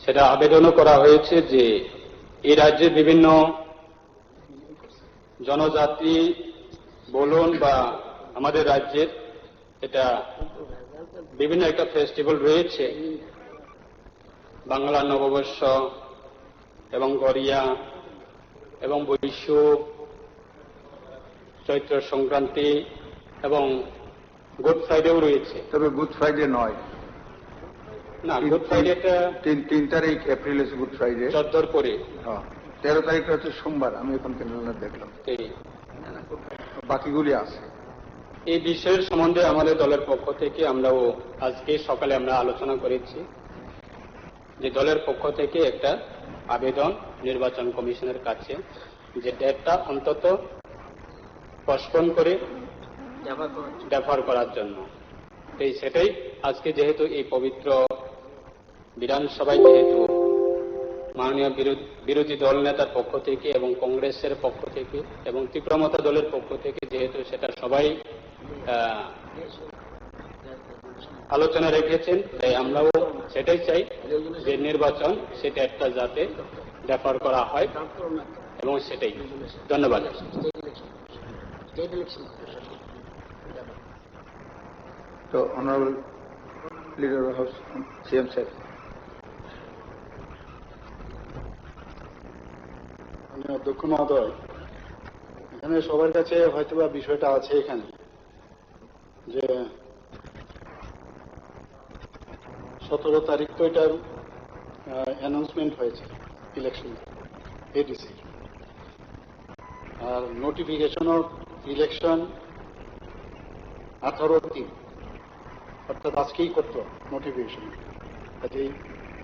সেটা আবেদনও করা হয়েছে যে এই রাজ্যের বিভিন্ন জনজাতি বলুন বা আমাদের রাজ্যের এটা বিভিন্ন একটা ফেস্টিভ্যাল রয়েছে, বাংলা নববর্ষ এবং গড়িয়া এবং বৈশু, চৈত্র সংক্রান্তি এবং গুড ফ্রাইডেও রয়েছে। তবে গুড ফ্রাইডে নয়, না, গুড ফ্রাইডেটা 3 তারিখ এপ্রিল এসে গুড ফ্রাইডে, 14 পরে। 13 তারিখটা হচ্ছে সোমবার, আমি এখন ক্যালেন্ডার দেখলাম, বাকিগুলি আছে। এই বিষয়ের সম্বন্ধে আমাদের দলের পক্ষ থেকে আমরাও আজকে সকালে আমরা আলোচনা করেছি যে দলের পক্ষ থেকে একটা আবেদন নির্বাচন কমিশনের কাছে যে ডেটটা অন্তত পোস্টপোন করে ডেফার করার জন্য। সেটাই আজকে যেহেতু এই পবিত্র বিধানসভায় যেহেতু মাননীয় বিরোধী দল নেতার পক্ষ থেকে এবং কংগ্রেসের পক্ষ থেকে এবং তীব্রমতা দলের পক্ষ থেকে যেহেতু সেটা সবাই আলোচনা রেখেছেন, তাই আমরাও সেটাই চাই যে নির্বাচন সেটা একটা যাতে ডেফার করা হয় এবং সেটাই। ধন্যবাদ। তো honourable leader of house CM সাহেব। অধ্যক্ষ মহোদয়, এখানে সবার কাছে হয়তোবা বিষয়টা আছে এখানে যে 17 তারিখ তো এটার অ্যানাউন্সমেন্ট হয়েছে ইলেকশন এডিসি, আর নোটিফিকেশন অফ ইলেকশন 18/3, অর্থাৎ আজকেই করতে হবে নোটিফিকেশন। কাজেই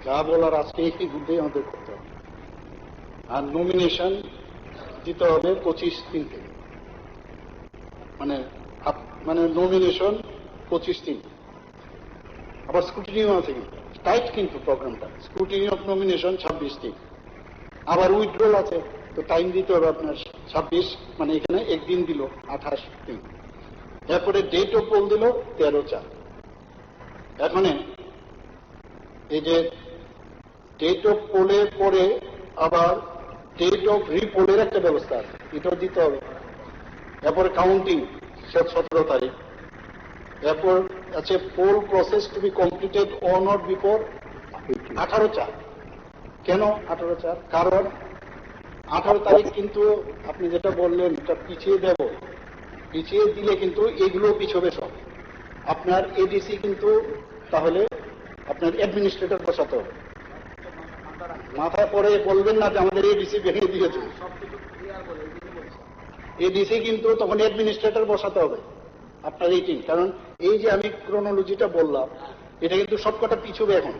যা বলার আজকেই মধ্যেই আমাদের করতে হবে। আর নমিনেশন দিতে হবে 25 থেকে, মানে নমিনেশন 25। আবার স্ক্রুটিনিও আছে, কিন্তু টাইট কিন্তু প্রোগ্রামটা। স্ক্রুটিনি অফ নমিনেশন 26, আবার উইথড্রল আছে, তো টাইম দিতে হবে আপনার 26, মানে এখানে একদিন দিল 28। এরপরে ডেট অফ পোল দিল 13/4। এখন এই যে ডেট অফ পোলের পরে আবার ডেট অফ রিপোলের একটা ব্যবস্থা আছে, এটাও দিতে হবে। এরপরে কাউন্টিং 17 তারিখ। এরপর আছে poll process to be completed on or before 18/4। কেন 18/4? কারণ 18 তারিখ কিন্তু আপনি যেটা বললেন এটা পিছিয়ে দেব, পিছিয়ে দিলে কিন্তু এগুলো পিছবে সব। আপনার এডিসি কিন্তু তাহলে আপনার অ্যাডমিনিস্ট্রেটর বসাতে হবে। মাথায় পরে বলবেন না যে আমাদের এডিসি ভেঙে দিয়েছে। এডিসি কিন্তু তখন অ্যাডমিনিস্ট্রেটর বসাতে হবে আপনার 18। কারণ এই যে আমি ক্রোনোলজিটা বললাম, এটা কিন্তু সবকটা পিছবে এখন।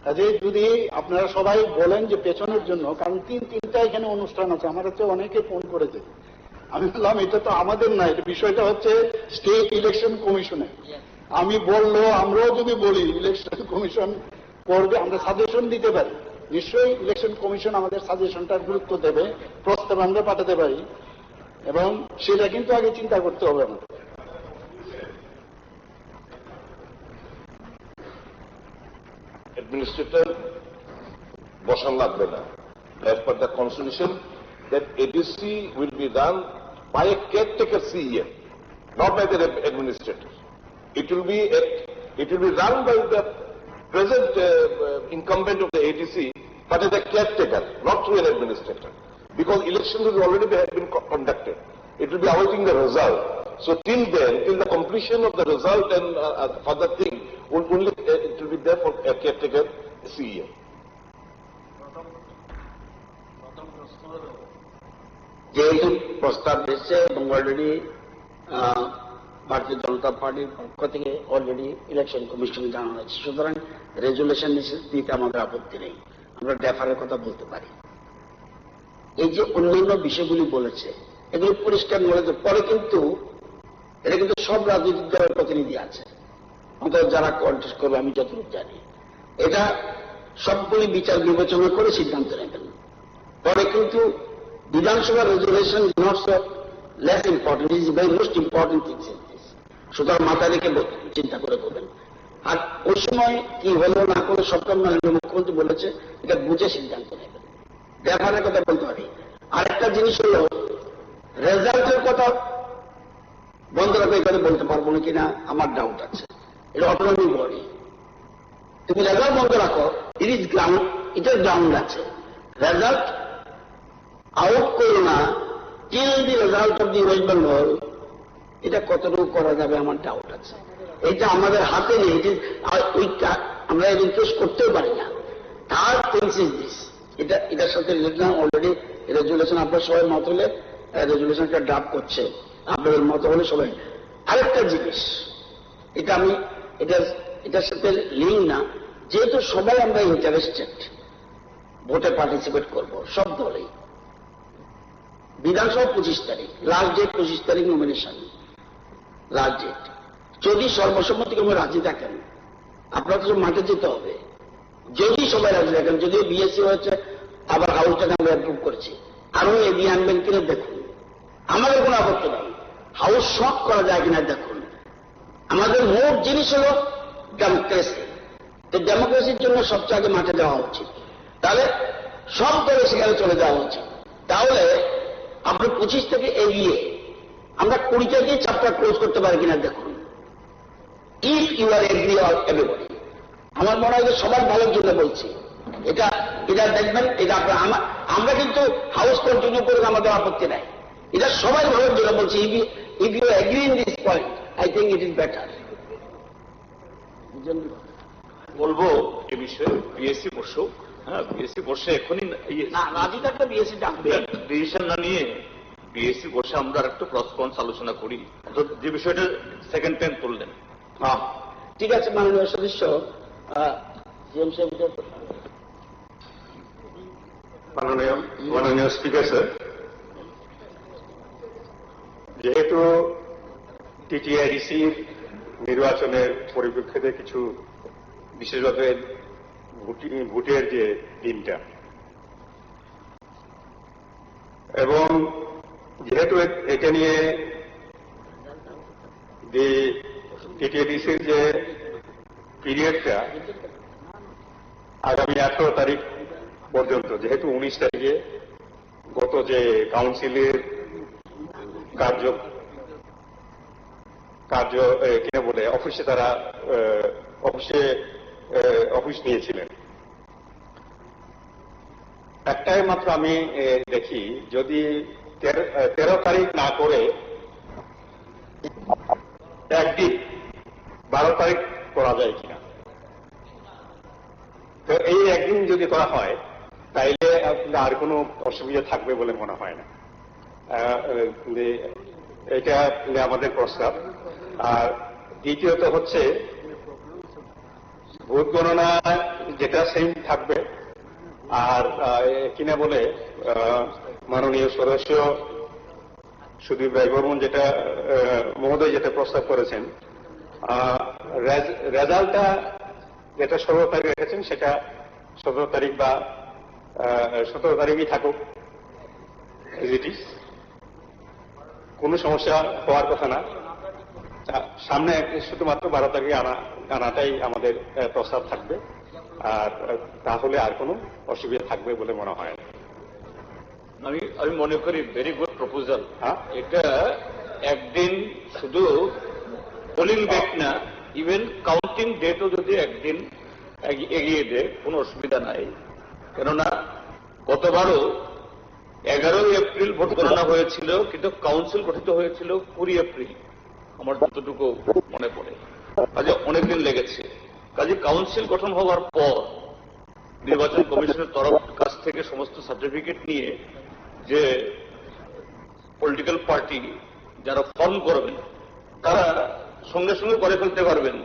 কাজে যদি আপনারা সবাই বলেন যে পেছনের জন্য, কারণ 3টা এখানে অনুষ্ঠান আছে, আমার হচ্ছে অনেকে ফোন করেছে। আমি বললাম এটা তো আমাদের না, এটা বিষয়টা হচ্ছে স্টেট ইলেকশন কমিশনে। আমি বললো আমরাও যদি বলি ইলেকশন কমিশন করবে, আমরা সাজেশন দিতে পারি, নিশ্চয়ই ইলেকশন কমিশন আমাদের সাজেশনটার গুরুত্ব দেবে, প্রস্তাব আমরা পাঠাতে পারি, এবং সেটা কিন্তু আগে চিন্তা করতে হবে আমাদের। Administrator বসান লাগবে না। As per the constitution, that ADC will be done by a caretaker CEM, not by the administrator. It will be run by the present incumbent of the ADC, but as a caretaker, not through an administrator, because elections has already been conducted. It will be awaiting the result. So till then, till the completion of the result and further thing, only it will be there for a caretaker CEM. যেহেতু প্রস্তাব এসেছে এবং already ভারতীয় জনতা পার্টির পক্ষ থেকে already election commission জানানো হয়েছে, সুতরাং রেজুলেশন দিতে আমাদের আপত্তি নেই, আমরা ডেফারের কথা বলতে পারি। এই যে অন্যান্য বিষয়গুলি বলেছে এগুলো পরিষ্কার বলেছে, পরে কিন্তু এটা কিন্তু সব রাজনৈতিক দলের প্রতিনিধি আছে, অন্তত যারা কন্টেস্ট করবে আমি যতটুকু জানি, এটা সবগুলি বিচার বিবেচনা করে সিদ্ধান্ত নেবেন। পরে কিন্তু বিধানসভা resolution is not so less important, is very most important things in this. সুতরাং মাথায় রেখে চিন্তা করে করবেন। আর ওই সময় কি হলো না করলো সরকার মাননীয় মুখ্যমন্ত্রী বলেছে এটা বুঝে সিদ্ধান্ত নেবেন। দেখানোর কথা বলতে পারি। আরেকটা জিনিস হলো রেজাল্টের কথা বন্ধ রাখবে, এখানে বলতে পারবো না কিনা আমার ডাউট আছে। এটা অটোনমি বডি, তুমি রেজাল্ট বন্ধ রাখো, ইট ইজ গ্রাউন্ড, এটার গ্রাউন্ড আছে। রেজাল্ট আউট করো না till the result of the West Bengal, এটা কতটুকু করা যাবে আমার ডাউট আছে। এটা আমাদের হাতে নেই, আমরা রিকোয়েস্ট করতেও পারি না। থার্ড থিংস ইজ দিস, এটার সাথে রিলেটেড অলরেডি রেজুলেশন আপনার সবাই মত হলে রেজুলেশনটা ড্রাফট করছে, আপনাদের মত হলে সবাই। আরেকটা জিনিস, এটা আমি এটার সাথে লিঙ্ক না, যেহেতু সবাই আমরা ইন্টারেস্টেড ভোটে পার্টিসিপেট করব, সব দলেই। বিধানসভা 25 তারিখ, লাস্ট ডেট 25 তারিখ নমিনেশন, লাস্ট ডেট। যদি সর্বসম্মতিক্রমে রাজি থাকেন, আপনাদের তো মাঠে যেতে হবে। যদি সবাই রাজি থাকেন, যদিও বিএসসি হয়েছে, আবার হাউসটাকে আমরা অ্যাপ্রুভ করছি, আরো এগিয়ে আনবেন কিনা দেখুন, আমাদের কোনো আপত্তি নেই। হাউস শক করা যায় কিনা দেখুন। আমাদের মূল জিনিস হল ডেমোক্রেসি। তো ডেমোক্রেসির জন্য সবচেয়ে আগে মাঠে যাওয়া উচিত, তাহলে সব দলে সেখানে চলে যাওয়া উচিত। তাহলে আপনি 25 থেকে এগিয়ে আমরা 20টা দিয়ে চ্যাপ্টার ক্লোজ করতে পারি কিনা দেখুন। If you are agree or everybody, আমার মনে হয় যে সবার ভালোর জন্য বলছি। এটা দেখবেন, এটা আমরা কিন্তু হাউস কন্টিনিউ করে আমাদের আপত্তি নাই, এটা সবাই ভালোর জন্য বলছি। If you agree in this point, I think it is better. বলবো এ বিষয়ে বিএসসি বসুক, হ্যাঁ বিএসসি বসে এখনই রাজি থাকলে বিএসসি ডাকবে, ডিসিশন না নিয়ে বিএসসি বসে আমরা একটু প্রস কনস আলোচনা করি, যে বিষয়টা সেকেন্ড টাইম তুললেন। ঠিক আছে মাননীয় সদস্য, মাননীয় স্পিকার স্যার, যেহেতু টিটিআইডিসির নির্বাচনের পরিপ্রেক্ষিতে কিছু বিশেষভাবে ভোটের যে দিনটা, এবং যেহেতু এটা নিয়ে টিটিআইডিসির যে পিরিয়ডটা আগামী 18 তারিখ পর্যন্ত, যেহেতু 19 তারিখে গত যে কাউন্সিলের কার্য কিনা বলে অফিসে তারা অফিস নিয়েছিলেন, একটাই মাত্র আমি দেখি যদি 13 তারিখ না করে একদিন 12 তারিখ করা যায় কিনা। তো এই একদিন যদি করা হয় তাইলে আর কোনো অসুবিধা থাকবে বলে মনে হয় না। এটা আমাদের প্রস্তাব। আর দ্বিতীয়ত হচ্ছে ভোট গণনা যেটা সেম থাকবে, আর কিনা বলে মাননীয় সদস্য সুদীপ রায় বর্মন যেটা মহোদয় যেটা প্রস্তাব করেছেন, রেজাল্টটা যেটা 17 তারিখ রেখেছেন সেটা 17 তারিখ বা 17 তারিখই থাকুক, এজ ইট ইজ, কোনো সমস্যা হওয়ার কথা না। সামনে শুধুমাত্র 12 তারিখে আনাটাই আমাদের প্রস্তাব থাকবে, আর তাহলে আর কোনো অসুবিধা থাকবে বলে মনে হয় না। আমি মনে করি ভেরি গুড প্রপোজাল। এটা একদিন শুধু পোলিং ডেট না, ইভেন কাউন্টিং ডেটও যদি একদিন এগিয়ে দেয় কোনো অসুবিধা নাই। কেননা গতবারও 11 এপ্রিল ভোট গণনা হয়েছিল, কিন্তু কাউন্সিল গঠিত হয়েছিল 20 এপ্রিল, আমার যতটুকু মনে পড়ে। কাজে অনেকদিন লেগেছে। কাজে কাউন্সিল গঠন হওয়ার পর নির্বাচন কমিশনের তরফ কাছ থেকে সমস্ত সার্টিফিকেট নিয়ে যে পলিটিক্যাল পার্টি যারা ফর্ম করবেন তারা সঙ্গে সঙ্গে করে ফেলতে পারবেন।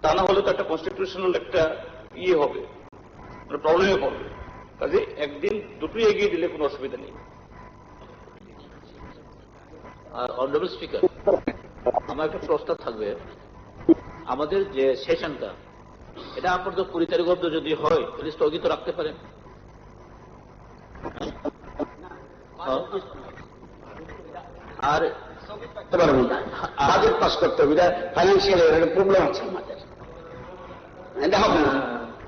তা না হলে তো একটা কনস্টিটিউশনাল একটা হবে, মানে প্রবলেমে পড়বে। কাজে একদিন দুটোই এগিয়ে দিলে কোনো অসুবিধা নেই। অনারেবল স্পিকার, আমার একটা প্রস্তাব থাকবে, আমাদের যে সেশনটা এটা আপনাদের 20 তারিখ অব্দ যদি হয় তাহলে স্থগিত রাখতে পারেন। আর বাজেট পাস করতে হবে, ফাইন্যান্সিয়াল প্রবলেম আছে আমাদের। এটা হবে না,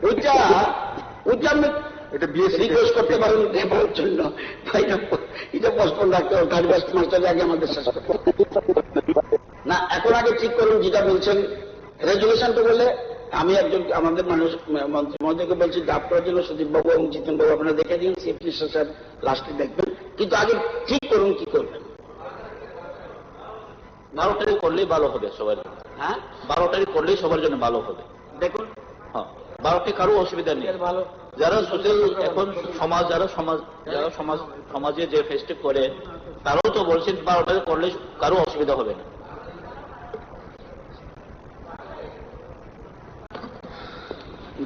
ওইটা আমি এটা বিএসসি রিকোয়েস্ট করতে পারেন দেবার জন্য। এটা পোস্টপোন রাখতে হবে, 31 মার্চের আগে আমাদের শেষ করতে হবে। না, এখন আগে ঠিক করুন যেটা বলছেন রেজুলেশন তো বলে আমি একজন আমাদের মন্ত্রী মহোদয়কে বলছি ড্রাফট করার জন্য সুদীপবাবু এবং জিতেনবাবু আপনারা দেখে দিন, চিফ মিনিস্টার সাহেব লাস্টে দেখবেন, কিন্তু আগে ঠিক করুন কি করবেন। 12 তারিখ করলেই ভালো হবে সবার জন্য। হ্যাঁ 12 তারিখ করলেই সবার জন্য ভালো হবে। দেখুন, হ্যাঁ 12 তারিখ কারো অসুবিধা নেই। ভালো যারা সোশ্যাল এখন সমাজে যে ফেস্টিভ করে তারাও তো বলছেন 12 তারিখ করলে কারো অসুবিধা হবে না।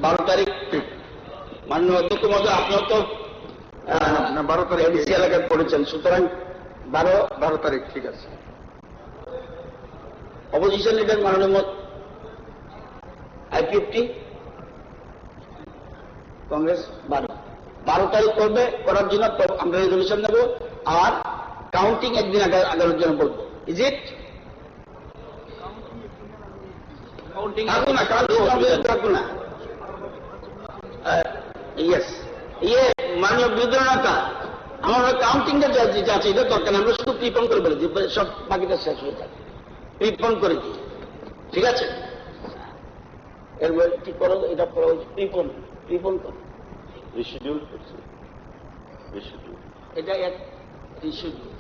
12 তারিখ মাননীয় অধ্যক্ষ মহোদয় আপনার তো 12 তারিখ এডিসি এলাকায় পড়েছেন, সুতরাং 12 তারিখ ঠিক আছে। অপোজিশন লিডার মাননীয় I-50 কংগ্রেস 12 তারিখ করবে, করার জন্য আমরা রেজলিউশন নেব আর কাউন্টিং একদিন আগানোর জন্য বলবো। Is it? থাকুন না, থাকুন না। ইয়েস, মাননীয় বিরোধী নেতা আমার কাউন্টিংটা যেটা আছে এটা দরকার না, আমরা শুধু প্রিপন করে বলে দিই, সব বাকিটা শেষ হয়ে যাবে, প্রিপন করে দিই, ঠিক আছে? এরপরে কি করো, এটা প্রিপন করো, Reschedule. এটা এক রিশিডিউল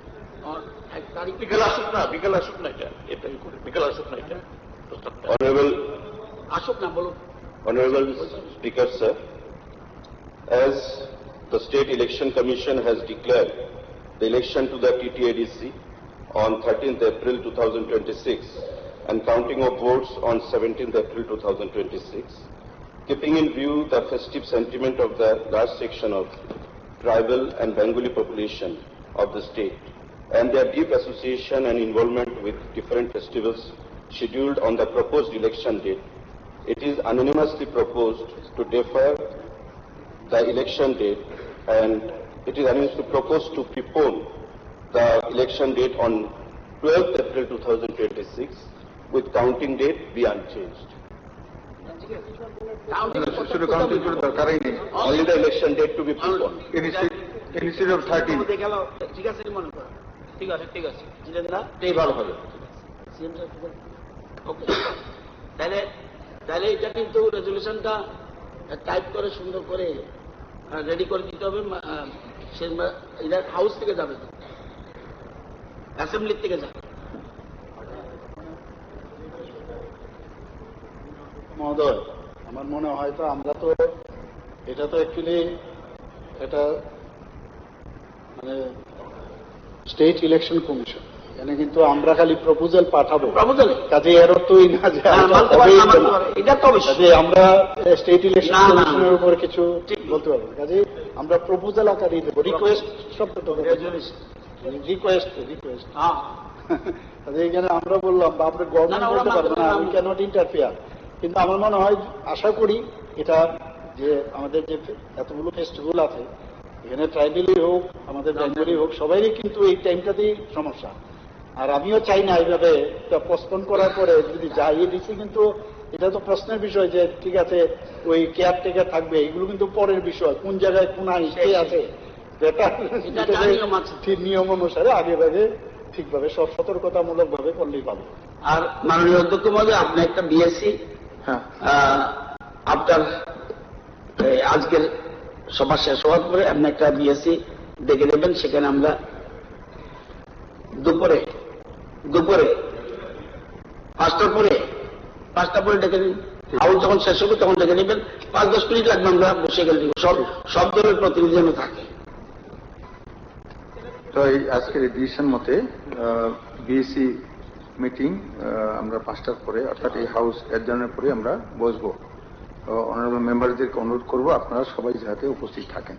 এক তারিখ বিকেল আসুক না এটা বিকেল আসুক না এটা আসুক না, বলুন। Honorable Speaker, sir, as the State Election Commission has declared the election to the TTADC on 13th April 2026 and counting of votes on 17th April 2026, keeping in view the festive sentiment of the large section of tribal and Bengali population of the state and their deep association and involvement with different festivals scheduled on the proposed election date, it is unanimously proposed to defer the election date and it is unanimously proposed to prepone the election date on 12th April 2026 with counting date be unchanged. শুধু counting করে দরকারই নেই, Only the election date to be preponed. Institute of 13। ঠিক আছে, মনে করো ঠিক আছে এটাই ভালো হবে। ওকে, তাহলে এটা কিন্তু রেজলিউশনটা টাইপ করে সুন্দর করে রেডি করে দিতে হবে। এটা হাউস থেকে যাবে, অ্যাসেম্বলি থেকে যাবে। মহোদয়, আমার মনে হয় তো আমরা তো এটা তো অ্যাকচুয়ালি এটা মানে স্টেট ইলেকশন কমিশন, এখানে কিন্তু আমরা খালি প্রপোজাল পাঠাবো, কাজে এর অর্থই না যে এটা তো কাজে আমরা স্টেট ইলেকশন কমিশনের উপর কিছু বলতে পারবো, কাজে আমরা প্রপোজাল আকারে দেবো, রিকোয়েস্ট শব্দটা রিকোয়েস্ট কাজে এখানে আমরা বললাম বা আমরা গভর্নমেন্ট বলতে পারবো না, উই ক্যানট ইন্টারফিয়ার। কিন্তু আমার মনে হয় আশা করি এটা যে আমাদের যে এতগুলো ফেস্টিভ্যাল আছে এখানে ট্রাইবেলই হোক আমাদের বেঙ্গলি হোক সবারই কিন্তু এই টাইমটাতেই সমস্যা। আর আমিও চাই না এইভাবে পোস্টপোন করার পরে যদি যাইয়ে দিচ্ছি, কিন্তু এটা তো প্রশ্নের বিষয় যে ঠিক আছে ওই কেয়ারটেকার থাকবে, এগুলো কিন্তু পরের বিষয়, কোন জায়গায় কোন আইসে আছে ঠিক নিয়ম অনুসারে আগে ভাগে ঠিকভাবে সব সতর্কতামূলক ভাবে করলেই পাবে। আর মাননীয় অধ্যক্ষ মহোদয়, আপনি একটা বিএসসি আপনার আজকের সভা শেষ হওয়ার পরে আপনি একটা বিএসসি দেখে নেবেন, সেখানে আমরা দুপুরে 5টার পরে ডেকে নিন, হাউস যখন শেষ হবে তখন ডেকে নেবেন, 5-10 মিনিট লাগবে, আমরা বসে গেলে সব দলের প্রতিনিধি যেন থাকে। তো এই আজকের এই ডিসিশন মতে বিএসসি মিটিং আমরা 5টার পরে অর্থাৎ এই হাউস অ্যাডজার্নের পরে আমরা বসবো। অনারেবল মেম্বারদেরকে অনুরোধ করবো আপনারা সবাই যাতে উপস্থিত থাকেন।